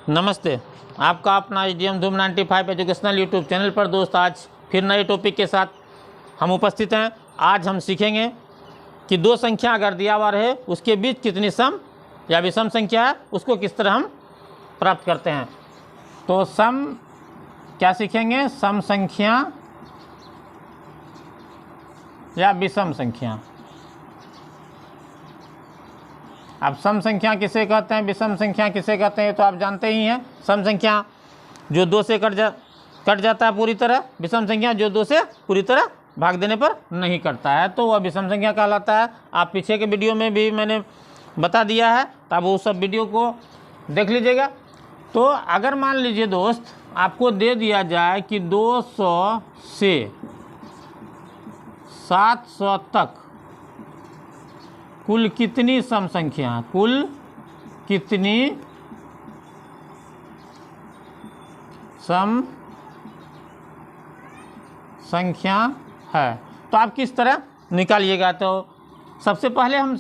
नमस्ते, आपका अपना HDM धूम 95 एजुकेशनल यूट्यूब चैनल पर दोस्त आज फिर नए टॉपिक के साथ हम उपस्थित हैं। आज हम सीखेंगे कि दो संख्या अगर दिया हुआ रहे उसके बीच कितनी सम या विषम संख्या है, उसको किस तरह हम प्राप्त करते हैं। तो सम क्या सीखेंगे? सम संख्या या विषम संख्या। अब सम संख्या किसे कहते हैं, विषम संख्या किसे कहते हैं, तो आप जानते ही हैं। सम संख्या जो 2 से कट जाता है पूरी तरह, विषम संख्या जो 2 से पूरी तरह भाग देने पर नहीं कटता है, तो वह विषम संख्या कहलाता है। आप पीछे के वीडियो में भी मैंने बता दिया है, तब वो सब वीडियो को देख लीजिएगा। तो अगर मान लीजिए दोस्त आपको दे दिया जाए कि 200 से 700 तक कुल कितनी सम संख्या, कुल कितनी सम संख्या है, तो आप किस तरह निकालिएगा। तो सबसे पहले हम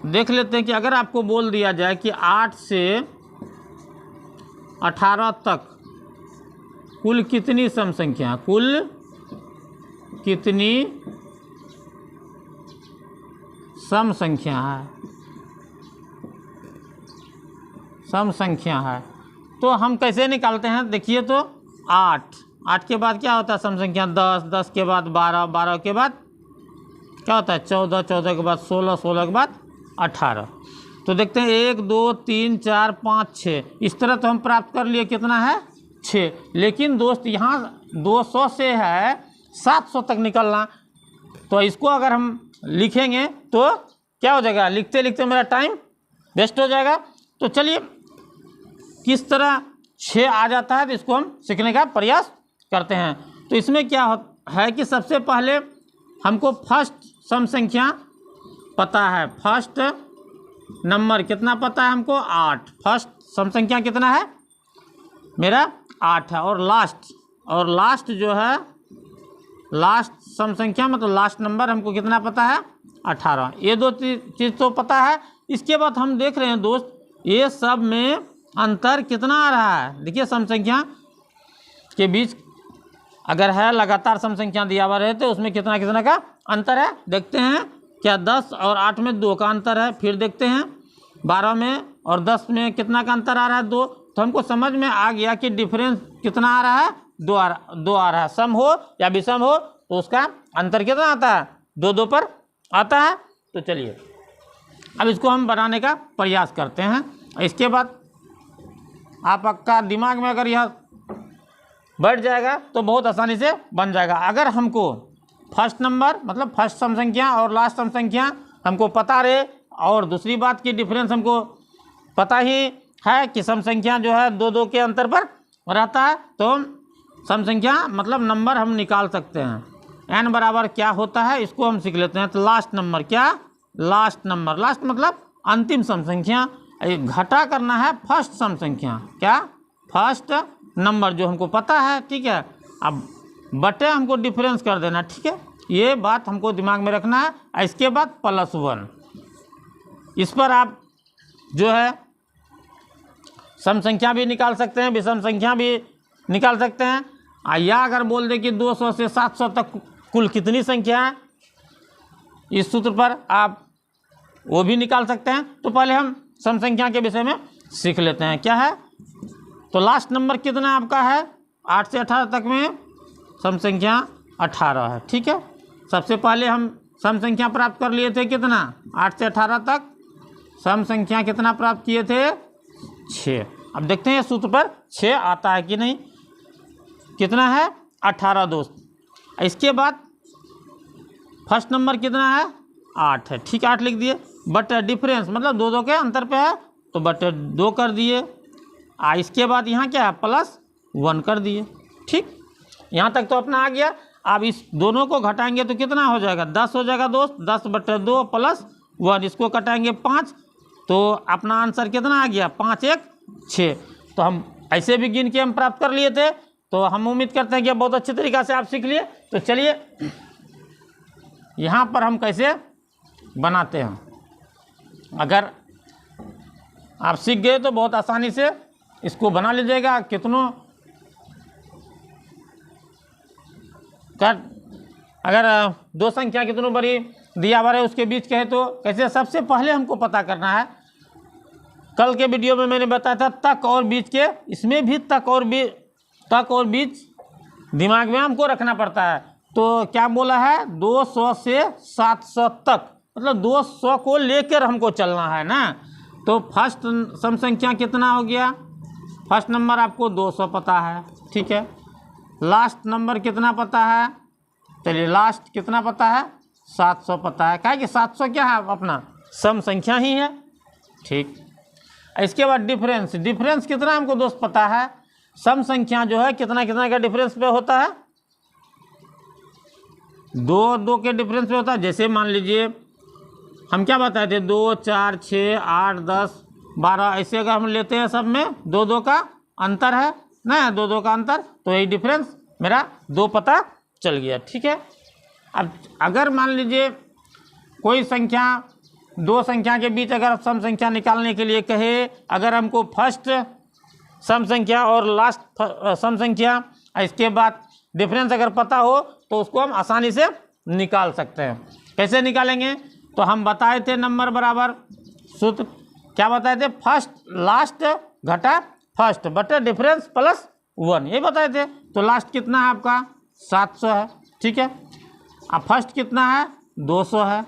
देख लेते हैं कि अगर आपको बोल दिया जाए कि 8 से 18 तक कुल कितनी सम संख्या, कुल कितनी सम संख्या है, सम संख्या है, तो हम कैसे निकालते हैं। देखिए तो 8 के बाद क्या होता है सम संख्या, 10 के बाद 12 के बाद क्या होता है 14 के बाद 16 के बाद 18। तो देखते हैं 1 2 3 4 5 6, इस तरह तो हम प्राप्त कर लिए कितना है 6। लेकिन दोस्त यहाँ 200 से है 700 तक निकलना, तो इसको अगर हम लिखेंगे तो क्या हो जाएगा, लिखते लिखते मेरा टाइम वेस्ट हो जाएगा। तो चलिए किस तरह 6 आ जाता है, तो इसको हम सीखने का प्रयास करते हैं। तो इसमें क्या है कि सबसे पहले हमको फर्स्ट सम संख्या पता है, फर्स्ट नंबर कितना पता है हमको 8। फर्स्ट सम संख्या कितना है मेरा 8 है। और लास्ट जो है, लास्ट सम संख्या मतलब लास्ट नंबर हमको कितना पता है 18। ये दो चीज़ तो पता है। इसके बाद हम देख रहे हैं दोस्त ये सब में अंतर कितना आ रहा है। देखिए सम संख्या के बीच अगर है लगातार सम संख्या दिया हुआ रहे तो उसमें कितना का अंतर है। देखते हैं क्या 10 और 8 में 2 का अंतर है। फिर देखते हैं 12 में और 10 में कितना का अंतर आ रहा है 2। तो हमको समझ में आ गया कि डिफरेंस कितना आ रहा है 2 आ रहा है। सम हो या विषम हो तो उसका अंतर कितना आता है 2 पर आता है। तो चलिए अब इसको हम बनाने का प्रयास करते हैं। इसके बाद आपका दिमाग में अगर यह बैठ जाएगा तो बहुत आसानी से बन जाएगा। अगर हमको फर्स्ट नंबर मतलब फर्स्ट सम संख्या और लास्ट सम संख्या हमको पता रहे, और दूसरी बात की डिफरेंस हमको पता ही है कि सम संख्या जो है 2 के अंतर पर रहता है, तो सम संख्या मतलब नंबर हम निकाल सकते हैं। n बराबर क्या होता है इसको हम सीख लेते हैं। तो लास्ट नंबर क्या, लास्ट नंबर, लास्ट मतलब अंतिम सम संख्या। घटा करना है फर्स्ट सम संख्या, क्या फर्स्ट नंबर जो हमको पता है, ठीक है। अब बटे हमको डिफरेंस कर देना, ठीक है। ये बात हमको दिमाग में रखना है। इसके बाद +1, इस पर आप जो है सम संख्या भी निकाल सकते हैं, विषम संख्या भी निकाल सकते हैं। या अगर बोल दे कि 200 से 700 तक कुल कितनी संख्या है, इस सूत्र पर आप वो भी निकाल सकते हैं। तो पहले हम सम संख्या के विषय में सीख लेते हैं क्या है। तो लास्ट नंबर कितना आपका है 8 से 18 तक में सम संख्या 18 है, ठीक है। सबसे पहले हम सम संख्या प्राप्त कर लिए थे कितना 8 से 18 तक सम संख्या कितना प्राप्त किए थे 6। अब देखते हैं सूत्र पर 6 आता है कि नहीं। कितना है 18 दोस्त। इसके बाद फर्स्ट नंबर कितना है 8 है, ठीक है 8 लिख दिए। बट डिफरेंस मतलब 2 के अंतर पे है तो बट 2 कर दिए। इसके बाद यहाँ क्या है +1 कर दिए, ठीक। यहाँ तक तो अपना आ गया। अब इस दोनों को घटाएंगे तो कितना हो जाएगा 10 हो जाएगा दोस्त। 10/2 +1, इसको कटाएंगे 5, तो अपना आंसर कितना आ गया 5 1 6। तो हम ऐसे भी गिन के हम प्राप्त कर लिए थे। तो हम उम्मीद करते हैं कि बहुत अच्छे तरीक़ा से आप सीख लिए। तो चलिए यहाँ पर हम कैसे बनाते हैं। अगर आप सीख गए तो बहुत आसानी से इसको बना लीजिएगा कितनों का, अगर दो संख्या कितनों बड़ी दिया हुआ है उसके बीच कहे तो कैसे। सबसे पहले हमको पता करना है, कल के वीडियो में मैंने बताया था तक और बीच के, इसमें भी तक और बीच दिमाग में हमको रखना पड़ता है। तो क्या बोला है, 200 से 700 तक, मतलब 200 को लेकर हमको चलना है ना। तो फर्स्ट सम संख्या कितना हो गया, फर्स्ट नंबर आपको 200 पता है, ठीक है। लास्ट नंबर कितना पता है, चलिए लास्ट कितना पता है, 700 पता है। क्या कि 700 क्या है, अपना सम संख्या ही है, ठीक। इसके बाद डिफरेंस कितना हमको दोस्त पता है, सम संख्या जो है कितना का डिफरेंस पे होता है, 2 के डिफरेंस पे होता है। जैसे मान लीजिए हम क्या बताए थे, 2, 4, 6, 8, 10, 12, ऐसे अगर हम लेते हैं सब में 2 का अंतर है ना, 2 का अंतर, तो यही डिफरेंस मेरा 2 पता चल गया, ठीक है। अब अगर मान लीजिए कोई संख्या, 2 संख्या के बीच अगर सम संख्या निकालने के लिए कहे, अगर हमको फर्स्ट सम संख्या और लास्ट सम संख्या, इसके बाद डिफरेंस अगर पता हो तो उसको हम आसानी से निकाल सकते हैं। कैसे निकालेंगे, तो हम बताए थे नंबर बराबर सूत्र, क्या बताए थे, फर्स्ट लास्ट घटा फर्स्ट बटे डिफरेंस प्लस 1, ये बताए थे। तो लास्ट कितना है आपका 700 है, ठीक है। अब फर्स्ट कितना है 200 है,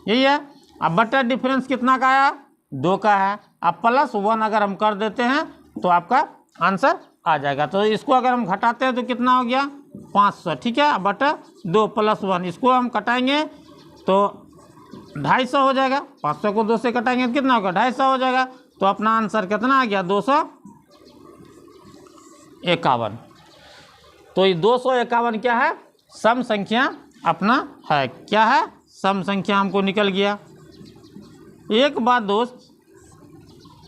यही है। अब बटे डिफरेंस कितना का आया, 2 का है। अब प्लस 1 अगर हम कर देते हैं तो आपका आंसर आ जाएगा। तो इसको अगर हम घटाते हैं तो कितना हो गया 500, ठीक है। बटे 2 प्लस 1, इसको हम कटाएंगे तो 250 हो जाएगा। 500 को 2 से कटाएंगे तो कितना होगा, 250 हो जाएगा। तो अपना आंसर कितना आ गया 251। तो ये 251 क्या है, सम संख्या अपना है, क्या है, सम संख्या हमको निकल गया। एक बात दोस्त,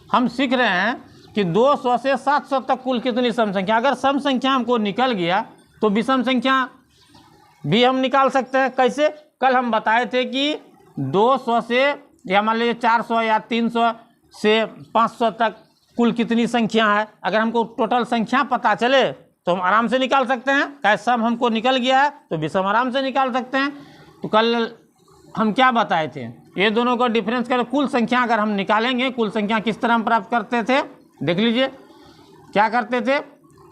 हम सीख रहे हैं कि 200 से 700 तक कुल कितनी सम संख्या, अगर सम संख्या हमको निकल गया तो विषम संख्या भी हम निकाल सकते हैं। कैसे, कल हम बताए थे कि 200 से या मान लीजिए 400 या 300 से 500 तक कुल कितनी संख्या है, अगर हमको टोटल संख्या पता चले तो हम आराम से निकाल सकते हैं। कैसे सम हमको निकल गया है तो विषम आराम से निकाल सकते हैं। तो कल हम क्या बताए थे, ये दोनों का डिफरेंस कर कुल संख्या अगर हम निकालेंगे, कुल संख्या किस तरह हम प्राप्त करते थे, देख लीजिए क्या करते थे,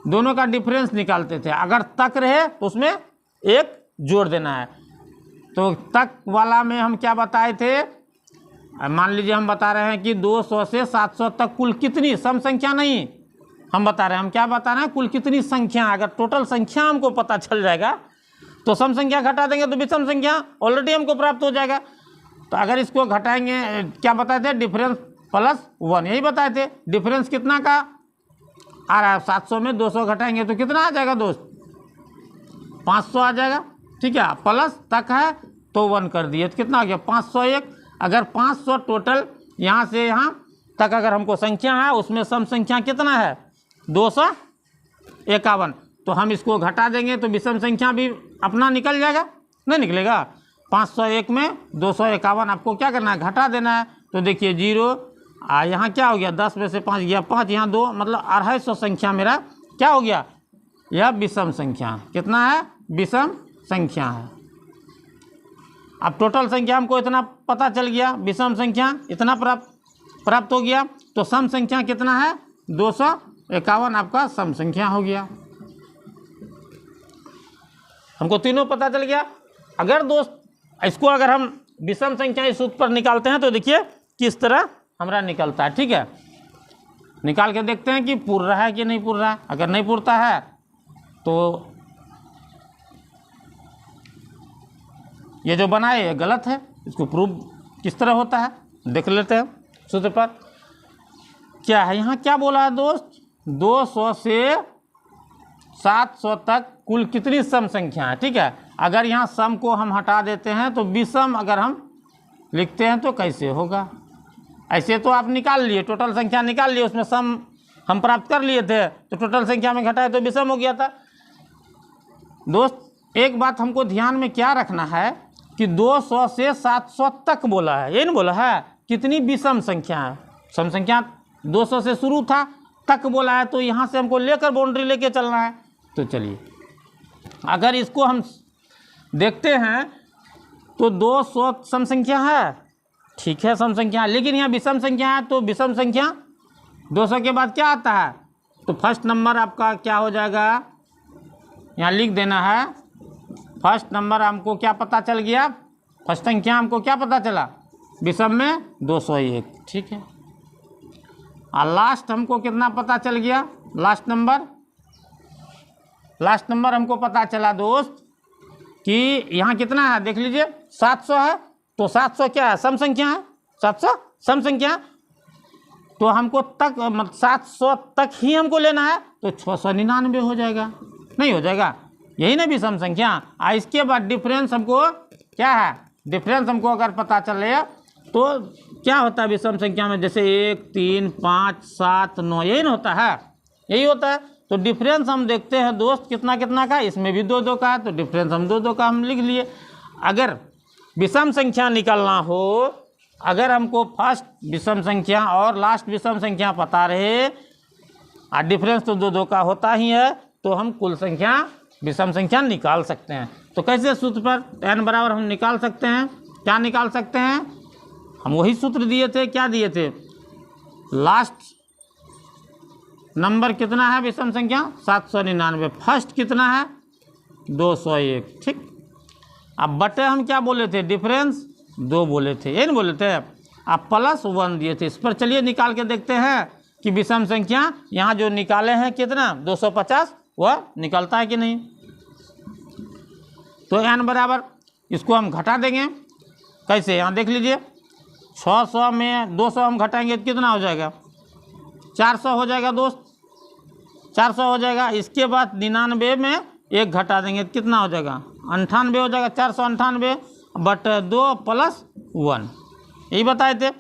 दोनों का डिफरेंस निकालते थे। अगर तक रहे तो उसमें 1 जोड़ देना है। तो तक वाला में हम क्या बताए थे, मान लीजिए हम बता रहे हैं कि 200 से 700 तक कुल कितनी सम संख्या, नहीं हम बता रहे हैं, हम क्या बता रहे हैं, कुल कितनी संख्या। अगर टोटल संख्या हमको पता चल जाएगा तो सम संख्या घटा देंगे तो विषम संख्या ऑलरेडी हमको प्राप्त हो जाएगा। तो अगर इसको घटाएंगे, क्या बताए थे, डिफरेंस प्लस 1, यही बताए थे। डिफरेंस कितना का आ रहा है, 700 में 200 घटाएंगे तो कितना आ जाएगा दोस्त, 500 आ जाएगा, ठीक है। प्लस तक है तो 1 कर दिए तो कितना आ गया 501। अगर 500 टोटल यहाँ से यहाँ तक अगर हमको संख्या है, उसमें सम संख्या कितना है 251, तो हम इसको घटा देंगे तो विषम संख्या भी अपना निकल जाएगा, नहीं निकलेगा। 501 में 251 आपको क्या करना है, घटा देना है। तो देखिए 0, यहाँ क्या हो गया, 10 में से 5 गया 5, यहाँ 2, मतलब 250 संख्या मेरा क्या हो गया, यह विषम संख्या। कितना है, विषम संख्या है। अब टोटल संख्या हमको इतना पता चल गया, विषम संख्या इतना प्राप्त हो गया। तो सम संख्या कितना है 251 आपका सम संख्या हो गया। हमको तीनों पता चल गया। अगर दोस्त इसको अगर हम विषम संख्या इस सूत्र पर निकालते हैं तो देखिए किस तरह हमारा निकलता है, ठीक है। निकाल के देखते हैं कि पूर रहा है कि नहीं पूर रहा है। अगर नहीं पूरता है तो ये जो बनाए ये गलत है, इसको प्रूव किस तरह होता है देख लेते हैं सूत्र पर। क्या है, यहाँ क्या बोला है दोस्त, 200 से 700 तक कुल कितनी सम संख्या है, ठीक है। अगर यहाँ सम को हम हटा देते हैं तो विषम अगर हम लिखते हैं तो कैसे होगा, ऐसे तो आप निकाल लिए, टोटल संख्या निकाल लिए, उसमें सम हम प्राप्त कर लिए थे तो टोटल संख्या में घटाए तो विषम हो गया था। दोस्त एक बात हमको ध्यान में क्या रखना है कि 200 से 700 तक बोला है, ये नहीं बोला है कितनी विषम संख्या है। सम संख्या 200 से शुरू था तक बोला है तो यहाँ से हमको लेकर बाउंड्री लेके चलना है। तो चलिए, अगर इसको हम देखते हैं तो 200 सम संख्या है, ठीक है, सम संख्या है, लेकिन यहाँ विषम संख्या है। तो विषम संख्या 200 के बाद क्या आता है? तो फर्स्ट नंबर आपका क्या हो जाएगा, यहाँ लिख देना है। फर्स्ट नंबर हमको क्या पता चल गया, फर्स्ट संख्या हमको क्या पता चला, विषम में 201, ठीक है। और लास्ट हमको कितना पता चल गया, लास्ट नंबर हमको पता चला दोस्त कि यहाँ कितना है, देख लीजिए 700 है। तो 700 क्या है, सम संख्या है, 700 सम संख्या है। तो हमको तक 700 तक ही हमको लेना है, तो 699 हो जाएगा, नहीं हो जाएगा, यही ना विषम संख्या। इसके बाद डिफरेंस हमको क्या है, डिफरेंस हमको अगर पता चले तो क्या होता है विषम संख्या में, जैसे 1, 3, 5, 7, 9, यही ना होता है, यही होता है। तो डिफरेंस हम देखते हैं दोस्त कितना कितना का, इसमें भी 2-2 का है, तो डिफरेंस हम 2-2 का हम लिख लिए। अगर विषम संख्या निकालना हो, अगर हमको फर्स्ट विषम संख्या और लास्ट विषम संख्या पता रहे और डिफरेंस तो 2-2 का होता ही है, तो हम कुल संख्या विषम संख्या निकाल सकते हैं। तो कैसे सूत्र पर n बराबर हम निकाल सकते हैं, क्या निकाल सकते हैं, हम वही सूत्र दिए थे, क्या दिए थे, लास्ट नंबर कितना है विषम संख्या 799, फर्स्ट कितना है 201, ठीक। अब बटे हम क्या बोले थे, डिफरेंस 2 बोले थे, ये नहीं बोले थे, अब +1 दिए थे। इस पर चलिए निकाल के देखते हैं कि विषम संख्या यहाँ जो निकाले हैं कितना 250 वह निकलता है कि नहीं। तो n बराबर इसको हम घटा देंगे, कैसे, यहाँ देख लीजिए 600 में 200 हम घटाएंगे तो कितना हो जाएगा, 400 हो जाएगा दोस्त, 400 हो जाएगा। इसके बाद 99 में 1 घटा देंगे तो कितना हो जाएगा, 98 हो जाएगा, 498 बट 2 + 1, यही बताए थे।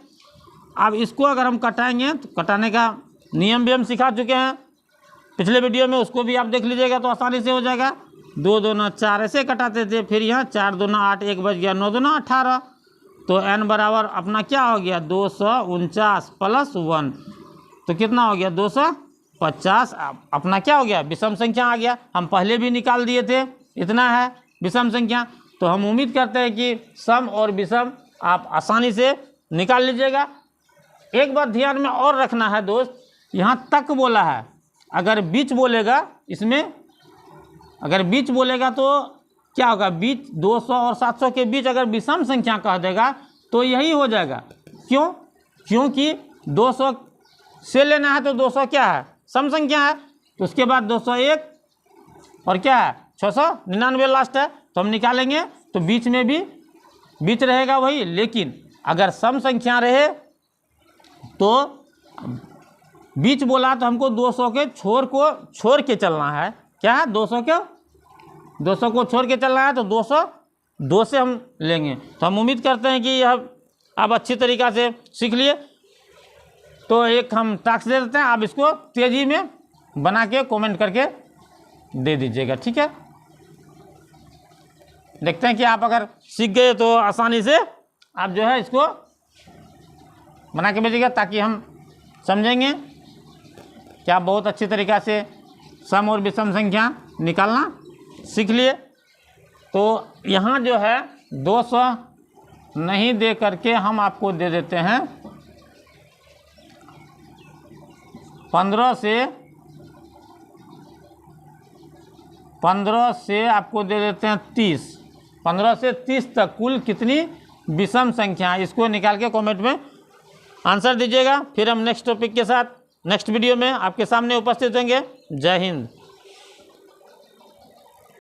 अब इसको अगर हम कटाएंगे तो कटाने का नियम भी हम सिखा चुके हैं पिछले वीडियो में, उसको भी आप देख लीजिएगा तो आसानी से हो जाएगा। 2 दूना 4 ऐसे कटाते थे, फिर यहाँ 4 दूना 8, 1 बच गया, 9 दूना 18। तो n बराबर अपना क्या हो गया 249 + 1, तो कितना हो गया 250। अपना क्या हो गया, विषम संख्या आ गया, हम पहले भी निकाल दिए थे, इतना है विषम संख्या। तो हम उम्मीद करते हैं कि सम और विषम आप आसानी से निकाल लीजिएगा। एक बात ध्यान में और रखना है दोस्त, यहाँ तक बोला है, अगर बीच बोलेगा, इसमें अगर बीच बोलेगा तो क्या होगा, बीच 200 और 700 के बीच अगर विषम संख्या कह देगा तो यही हो जाएगा। क्यों, क्योंकि 200 से लेना है तो 200 क्या है, सम संख्या है, तो उसके बाद 201 और क्या है 699 लास्ट है, तो हम निकालेंगे तो बीच में भी बीच रहेगा वही। लेकिन अगर सम संख्या रहे तो बीच बोला तो हमको 200 के छोड़ के चलना है, क्या है 200 को छोड़ के चलना है, तो 202 से हम लेंगे। तो हम उम्मीद करते हैं कि यह आप अच्छी तरीक़ा से सीख लिए। तो एक हम टास्क दे देते हैं, आप इसको तेज़ी में बना के कमेंट करके दे दीजिएगा, ठीक है। देखते हैं कि आप अगर सीख गए तो आसानी से आप जो है इसको बना के भेजिएगा, ताकि हम समझेंगे कि आप बहुत अच्छी तरीक़ा से सम और विषम संख्या निकालना सीख लिए। तो यहाँ जो है 200 नहीं दे करके हम आपको दे देते हैं 15 से आपको दे देते हैं 30, 15 से 30 तक कुल कितनी विषम संख्या है, इसको निकाल के कमेंट में आंसर दीजिएगा। फिर हम नेक्स्ट टॉपिक के साथ नेक्स्ट वीडियो में आपके सामने उपस्थित होंगे। जय हिंद।